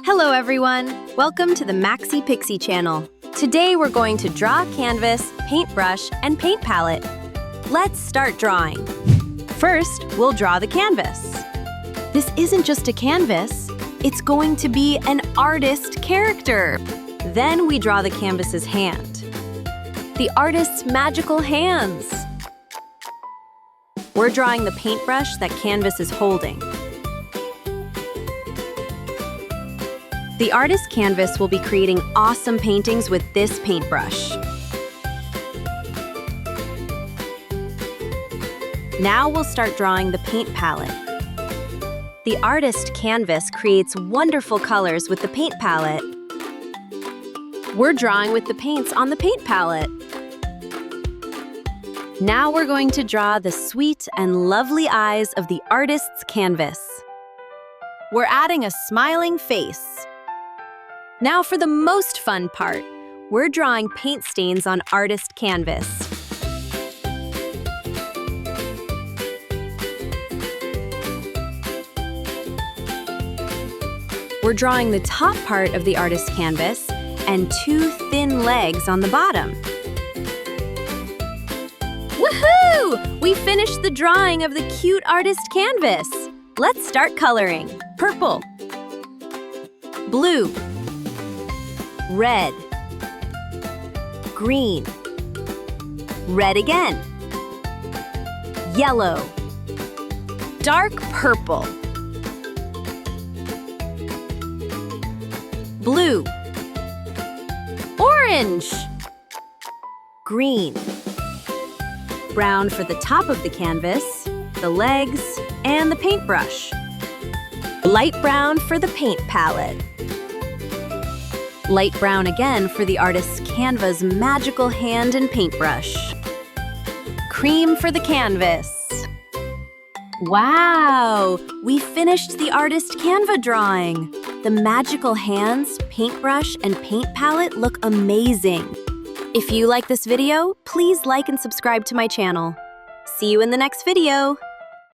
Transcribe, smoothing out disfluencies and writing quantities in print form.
Hello everyone! Welcome to the Maxi Pixie channel. Today we're going to draw a canvas, paintbrush, and paint palette. Let's start drawing. First, we'll draw the canvas. This isn't just a canvas, it's going to be an artist character. Then we draw the canvas's hand. The artist's magical hands. We're drawing the paintbrush that canvas is holding. The artist canvas will be creating awesome paintings with this paintbrush. Now we'll start drawing the paint palette. The artist canvas creates wonderful colors with the paint palette. We're drawing with the paints on the paint palette. Now we're going to draw the sweet and lovely eyes of the artist's canvas. We're adding a smiling face. Now for the most fun part, we're drawing paint stains on artist canvas. We're drawing the top part of the artist canvas and two thin legs on the bottom. Woohoo! We finished the drawing of the cute artist canvas. Let's start coloring. Purple, blue, red, green, red again, yellow, dark purple, blue, orange, green, brown for the top of the canvas, the legs, and the paintbrush, light brown for the paint palette, light brown again for the artist's canvas magical hand and paintbrush. Cream for the canvas. Wow! We finished the artist Canva drawing. The magical hands, paintbrush, and paint palette look amazing. If you like this video, please like and subscribe to my channel. See you in the next video!